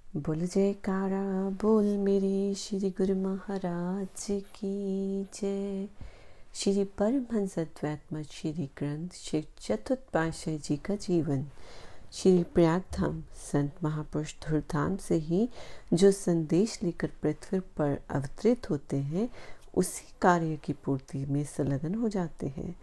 बोल जयकारा बोल मेरे श्री गुरु महाराज की जय। श्री परमहंस अद्वैत श्री ग्रंथ श्री चतुर्थ पातशाह जी का जीवन। श्री प्रयाग धाम संत महापुरुष धुरधाम से ही जो संदेश लेकर पृथ्वी पर अवतरित होते हैं, उसी कार्य की पूर्ति में संलग्न हो जाते हैं।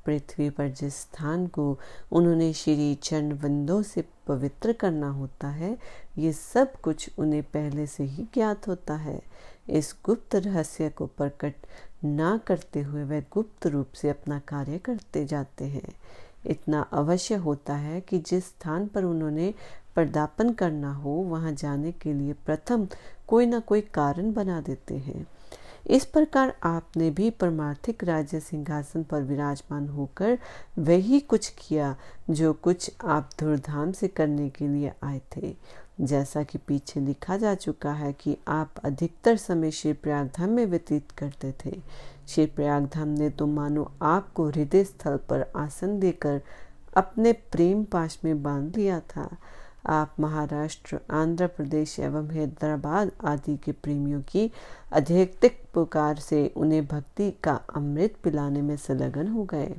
पृथ्वी पर जिस स्थान को उन्होंने श्री चरणवंदों से पवित्र करना होता है, ये सब कुछ उन्हें पहले से ही ज्ञात होता है। इस गुप्त रहस्य को प्रकट ना करते हुए वह गुप्त रूप से अपना कार्य करते जाते हैं। इतना अवश्य होता है कि जिस स्थान पर उन्होंने पदार्पण करना हो, वहां जाने के लिए प्रथम कोई ना कोई कारण बना देते हैं। इस प्रकार आपने भी परमार्थिक राज्य सिंहासन पर विराजमान होकर वही कुछ किया जो कुछ आप धुरधाम से करने के लिए आए थे। जैसा कि पीछे लिखा जा चुका है कि आप अधिकतर समय श्री प्रयागधाम में व्यतीत करते थे। श्री प्रयागधाम ने तो मानो आपको हृदय स्थल पर आसन देकर अपने प्रेम पाश में बांध लिया था। आप महाराष्ट्र, आंध्र प्रदेश एवं हैदराबाद आदि के प्रेमियों की अत्यधिक पुकार से उन्हें भक्ति का अमृत पिलाने में संलग्न हो गए।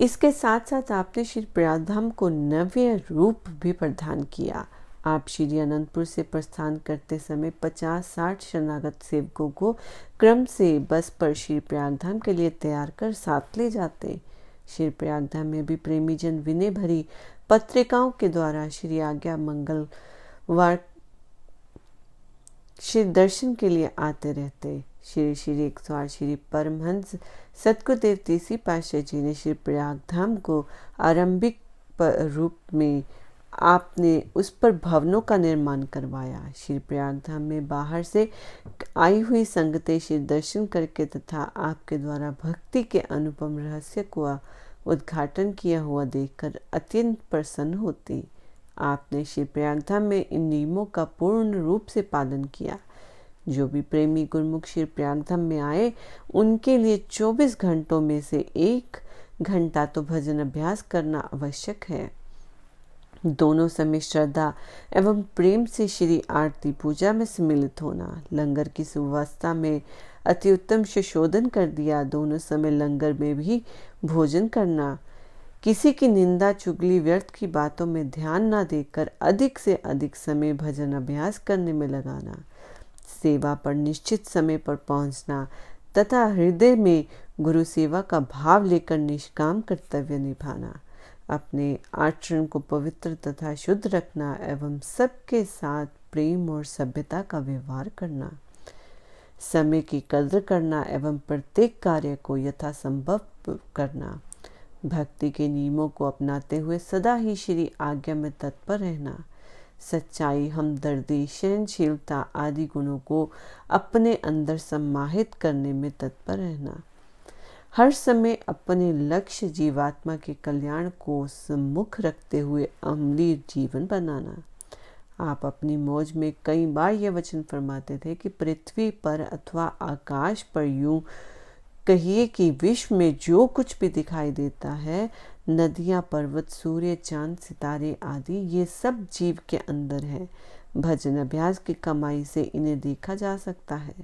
इसके साथ साथ आपने श्री प्रयागधाम को नव्य रूप भी प्रदान किया। आप श्री अनंतपुर से प्रस्थान करते समय 50-60 शरणागत सेवकों को क्रम से बस पर श्री प्रयागधाम के लिए तैयार कर साथ ले जाते। श्री प्रयागधाम में भी प्रेमी जन विनय भरी पत्रिकाओं के द्वारा श्री आज्ञा मंगलवार श्री दर्शन के लिए आते रहते। श्री 108 श्री परमहंस सतगुरुदेव तीसरी पातशाह जी ने श्री प्रयागधाम को आरंभिक रूप में आपने उस पर भवनों का निर्माण करवाया। श्री प्रयागधाम में बाहर से आई हुई संगतें श्री दर्शन करके तथा आपके द्वारा भक्ति के अनुपम रहस्य को उद्घाटन किया हुआ देखकर अत्यंत प्रसन्न होती। आपने श्री प्रयागधाम में इन नियमों का पूर्ण रूप से पालन किया। जो भी प्रेमी गुरुमुख श्री प्रयागधाम में आए, उनके लिए 24 घंटों में से 1 घंटा तो भजन अभ्यास करना आवश्यक है। दोनों समय श्रद्धा एवं प्रेम से श्री आरती पूजा में सम्मिलित होना, लंगर की सुव्यवस्था में अति उत्तम सुशोधन कर दिया। दोनों समय लंगर में भी भोजन करना, किसी की निंदा चुगली व्यर्थ की बातों में ध्यान न देकर अधिक से अधिक समय भजन अभ्यास करने में लगाना, सेवा पर निश्चित समय पर पहुंचना तथा हृदय में गुरु सेवा का भाव लेकर निष्काम कर्तव्य निभाना, अपने आचरण को पवित्र तथा शुद्ध रखना एवं सबके साथ प्रेम और सभ्यता का व्यवहार करना, समय की कद्र करना एवं प्रत्येक कार्य को यथासंभव करना, भक्ति के नियमों को अपनाते हुए सदा ही श्री आज्ञा में तत्पर रहना, सच्चाई, हमदर्दी, सहनशीलता आदि गुणों को अपने अंदर समाहित करने में तत्पर रहना, हर समय अपने लक्ष्य जीवात्मा के कल्याण को सम्मुख रखते हुए अमली जीवन बनाना। आप अपनी मौज में कई बार यह वचन फरमाते थे कि पृथ्वी पर अथवा आकाश पर, यूं कहिए कि विश्व में जो कुछ भी दिखाई देता है, नदियां, पर्वत, सूर्य, चांद, सितारे आदि, ये सब जीव के अंदर है। भजन अभ्यास की कमाई से इन्हें देखा जा सकता है।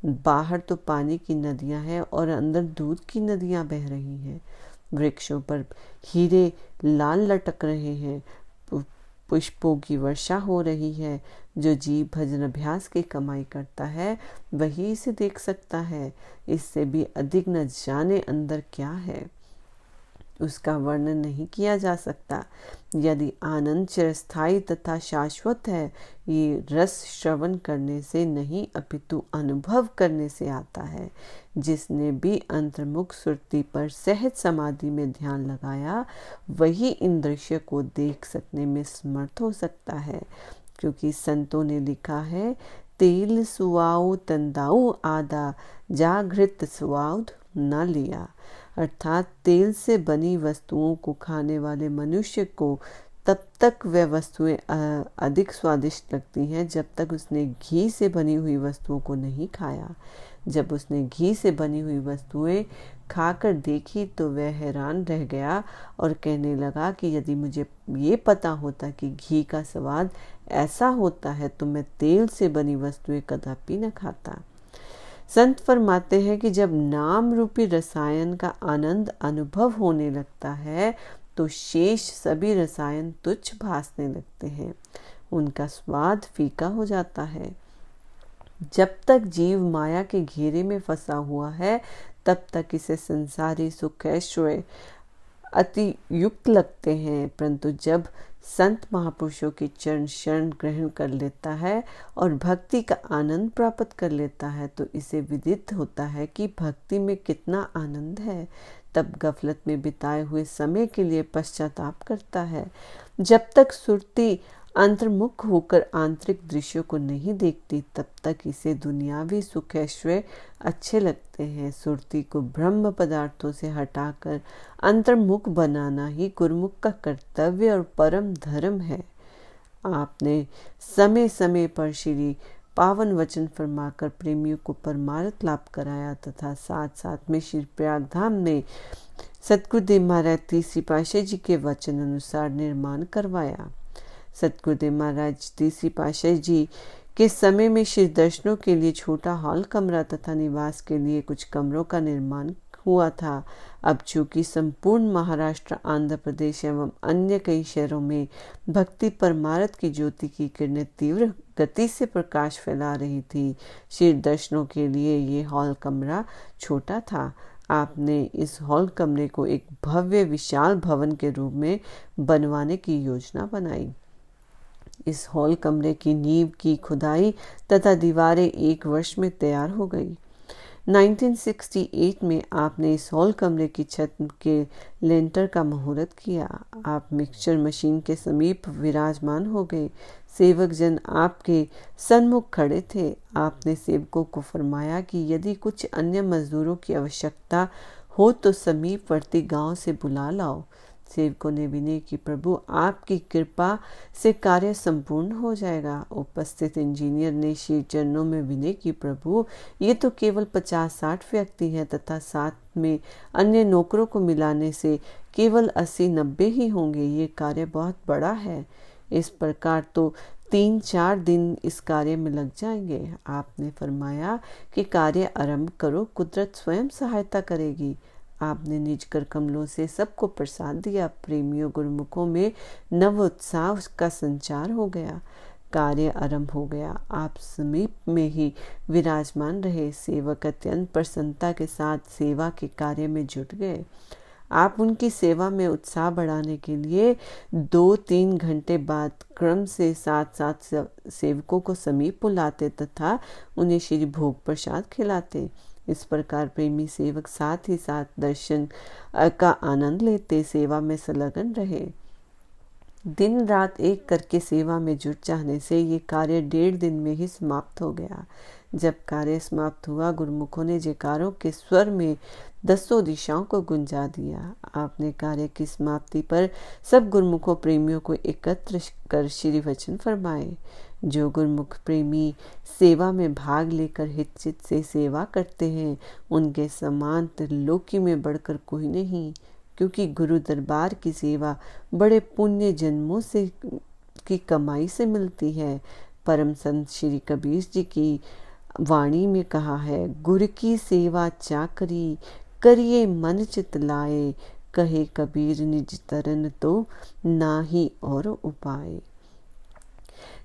बाहर तो पानी की नदियां हैं और अंदर दूध की नदियां बह रही हैं। वृक्षों पर हीरे लाल लटक रहे हैं, पुष्पों की वर्षा हो रही है। जो जीव भजन अभ्यास की कमाई करता है, वही इसे देख सकता है। इससे भी अधिक न जाने अंदर क्या है, उसका वर्णन नहीं किया जा सकता। यदि आनंद चिरस्थायी तथा शाश्वत है, ये रस श्रवण करने से नहीं अपितु अनुभव करने से आता है। जिसने भी अंतर्मुख सुरती पर सहज समाधि में ध्यान लगाया, वही इन दृश्य को देख सकने में समर्थ हो सकता है। क्योंकि संतों ने लिखा है, तेल सुआओ तंदाऊ आदा, जागृत स्वाद न लिया। अर्थात तेल से बनी वस्तुओं को खाने वाले मनुष्य को तब तक वह वस्तुएं अधिक स्वादिष्ट लगती हैं जब तक उसने घी से बनी हुई वस्तुओं को नहीं खाया। जब उसने घी से बनी हुई वस्तुएं खाकर देखी तो वह हैरान रह गया और कहने लगा कि यदि मुझे ये पता होता कि घी का स्वाद ऐसा होता है तो मैं तेल से बनी वस्तुएं कदापि न खाता। संत फरमाते हैं कि जब नाम रूपी रसायन का आनंद अनुभव होने लगता है तो शेष सभी रसायन तुच्छ भासने लगते हैं, उनका स्वाद फीका हो जाता है। जब तक जीव माया के घेरे में फंसा हुआ है तब तक इसे संसारी सुख ऐश्वर्य अति युक्त लगते हैं, परंतु जब संत महापुरुषों की चरण शरण ग्रहण कर लेता है और भक्ति का आनंद प्राप्त कर लेता है तो इसे विदित होता है कि भक्ति में कितना आनंद है। तब गफलत में बिताए हुए समय के लिए पश्चाताप करता है। जब तक सुरती अंतर्मुख होकर आंतरिक दृश्यों को नहीं देखती तब तक इसे दुनियावी सुख ऐश्वर्य अच्छे लगते हैं। सुरती को ब्रह्म पदार्थों से हटाकर अंतर्मुख बनाना ही गुरुमुख का कर्तव्य और परम धर्म है। आपने समय समय पर श्री पावन वचन फरमाकर प्रेमियों को परमार्थ लाभ कराया तथा साथ साथ में श्री प्रयाग धाम में सतगुरुदेव महाराज तीसरी पातशाही जी के वचन अनुसार निर्माण करवाया। सतगुरुदेव महाराज तीसरी पातशाही जी के समय में श्री दर्शनों के लिए छोटा हॉल कमरा तथा निवास के लिए कुछ कमरों का निर्माण हुआ था। अब चूंकि संपूर्ण महाराष्ट्र, आंध्र प्रदेश एवं अन्य कई शहरों में भक्ति परमार्थ की ज्योति की किरणें तीव्र गति से प्रकाश फैला रही थी, श्री दर्शनों के लिए ये हॉल कमरा छोटा था। आपने इस हॉल कमरे को एक भव्य विशाल भवन के रूप में बनवाने की योजना बनाई। इस हॉल कमरे की नींव की खुदाई तथा दीवारें 1 वर्ष में तैयार हो गई। 1968 में आपने इस हॉल कमरे की छत के लेंटर का मुहूर्त किया। आप मिक्सचर मशीन के समीप विराजमान हो गए। सेवक जन आपके सन्मुख खड़े थे। आपने सेवकों को फरमाया कि यदि कुछ अन्य मजदूरों की आवश्यकता हो तो समीपवर्ती गांव से बुला लाओ। सेवकों ने विनय की प्रभु आपकी कृपा से कार्य संपूर्ण हो जाएगा। उपस्थित इंजीनियर ने श्री चरणों में विनय की प्रभु ये तो केवल 50-60 व्यक्ति हैं तथा साथ में अन्य नौकरों को मिलाने से केवल 80-90 ही होंगे। ये कार्य बहुत बड़ा है। इस प्रकार तो 3-4 दिन इस कार्य में लग जाएंगे। आपने फरमाया कि कार्य आरंभ करो, कुदरत स्वयं सहायता करेगी। आपने निज कर कमलों से सबको प्रसाद दिया। प्रेमियों गुरुमुखों में नव उत्साह का संचार हो गया। कार्य आरंभ हो गया। आप समीप में ही विराजमान रहे। सेवक अत्यंत प्रसन्नता के साथ सेवा के कार्य में जुट गए। आप उनकी सेवा में उत्साह बढ़ाने के लिए 2-3 घंटे बाद क्रम से साथ सेवकों को समीप बुलाते तथा उन्हें श्री भोग प्रसाद खिलाते। इस प्रकार प्रेमी सेवक साथ ही साथ दर्शन का आनंद लेते सेवा में संलग्न रहे। दिन रात एक करके सेवा में जुट जाने से ये कार्य 1.5 दिन में ही समाप्त हो गया। जब कार्य समाप्त हुआ गुरुमुखों ने जयकारों के स्वर में 10 दिशाओं को गुंजा दिया। आपने कार्य की समाप्ति पर सब गुरुमुखों प्रेमियों को एकत्र कर श्री वचन फरमाए। जो गुरुमुख प्रेमी सेवा में भाग लेकर हितचित से सेवा करते हैं उनके समान त्रिलोकी में बढ़कर कोई नहीं, क्योंकि गुरु दरबार की सेवा बड़े पुण्य जन्मों से की कमाई से मिलती है। परम संत श्री कबीर जी की वाणी में कहा है, गुरु की सेवा चाकरी करिए मन चित लाए, कहे कबीर निज तरन तो नाही और उपाय।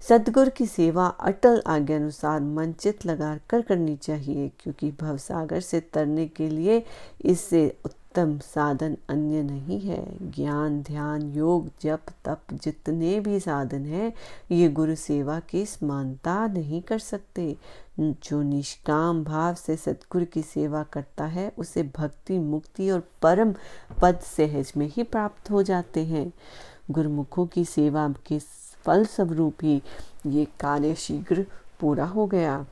सतगुरु की सेवा अटल आज्ञा अनुसार मन चित लगा कर करनी चाहिए, क्योंकि भवसागर से तरने के लिए इससे उत्तम साधन अन्य नहीं है। ज्ञान, ध्यान, योग, जप, तप जितने भी साधन हैं ये गुरु सेवा की समानता नहीं कर सकते। जो निष्काम भाव से सतगुरु की सेवा करता है उसे भक्ति, मुक्ति और परम पद सहज में ही प्राप्त हो जाते हैं। गुरुमुखों की सेवा के फल स्वरूप ही ये कार्य शीघ्र पूरा हो गया।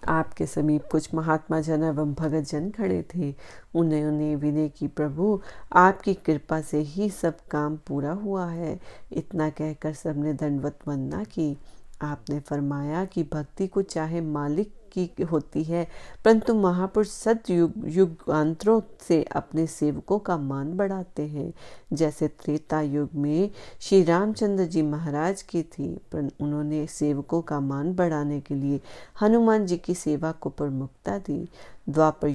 आपके समीप कुछ महात्मा जन एवं भगत जन खड़े थे। उन्होंने विनय की प्रभु आपकी कृपा से ही सब काम पूरा हुआ है, इतना कहकर सबने दंडवत वंदना की। आपने फरमाया कि भक्ति को चाहे मालिक की होती है, परंतु महापुरुष सतयुग युगांतरों से अपने सेवकों का मान बढ़ाते हैं। जैसे त्रेता युग में श्री रामचंद्र जी महाराज की थी, पर उन्होंने सेवकों का मान बढ़ाने के लिए हनुमान जी की सेवा को प्रमुखता दी। द्वापर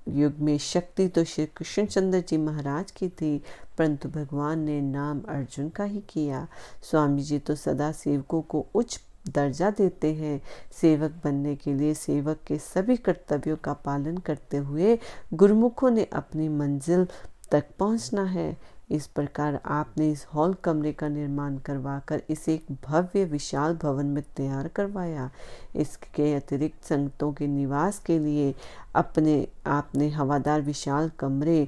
युग में शक्ति तो श्री कृष्णचंद्र जी महाराज की थी, परंतु भगवान ने नाम अर्जुन का ही किया। स्वामी जी तो सदा सेवकों को उच्च दर्जा देते हैं। सेवक बनने के लिए सेवक के सभी कर्तव्यों का पालन करते हुए गुरुमुखों ने अपनी मंजिल तक पहुंचना है। इस प्रकार आपने इस हॉल कमरे का निर्माण करवाकर इसे एक भव्य विशाल भवन में तैयार करवाया। इसके अतिरिक्त संगतों के निवास के लिए आपने हवादार विशाल कमरे,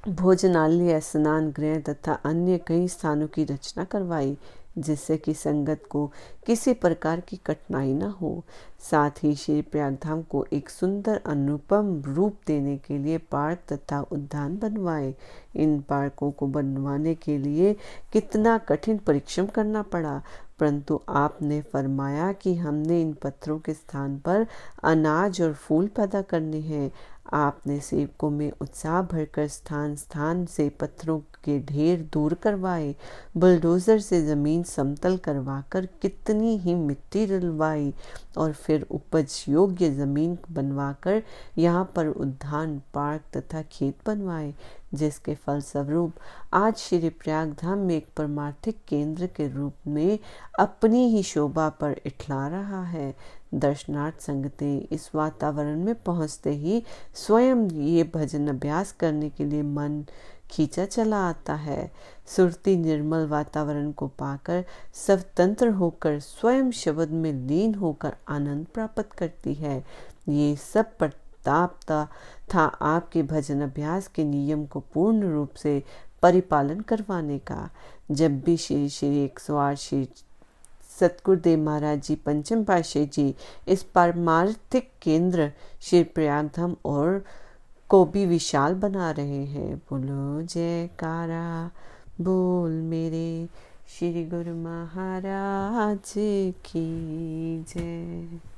भोजनालय, स्नान गृह तथा अन्य कई स्थानों की रचना करवाई, जिससे कि संगत को किसी प्रकार की कठिनाई न हो। साथ ही श्री प्रयागधाम को एक सुंदर अनुपम रूप देने के लिए पार्क तथा उद्यान बनवाए। इन पार्कों को बनवाने के लिए कितना कठिन परिश्रम करना पड़ा, परंतु आपने फरमाया कि हमने इन पत्थरों के स्थान पर अनाज और फूल पैदा करने हैं। आपने सेवकों में उत्साह भरकर स्थान स्थान से पत्थरों के ढेर दूर करवाए, बुलडोजर से जमीन समतल करवाकर कितनी ही मिट्टी डलवाई और फिर उपज योग्य जमीन बनवाकर यहाँ पर उद्यान, पार्क तथा खेत बनवाए, जिसके फलस्वरूप आज श्री प्रयागधाम में एक परमार्थिक केंद्र के रूप में अपनी ही शोभा पर इठला रहा है। दर्शनार्थ संगतें इस वातावरण में पहुंचते ही स्वयं ये भजन अभ्यास करने के लिए मन खींचा चला आता है। सुरती निर्मल वातावरण को पाकर स्वतंत्र होकर स्वयं शब्द में लीन होकर आनंद प्राप्त करती है। ये सब प्रताप था आपके भजन अभ्यास के नियम को पूर्ण रूप से परिपालन करवाने का। जब भी श्री श्री 108 श्री सतगुरुदेव महाराज जी पंचम पातशाही जी इस पारमार्थिक केंद्र श्री प्रयागधाम और को भी विशाल बना रहे हैं। बोलो जयकारा बोल मेरे श्री गुरु महाराज की जय।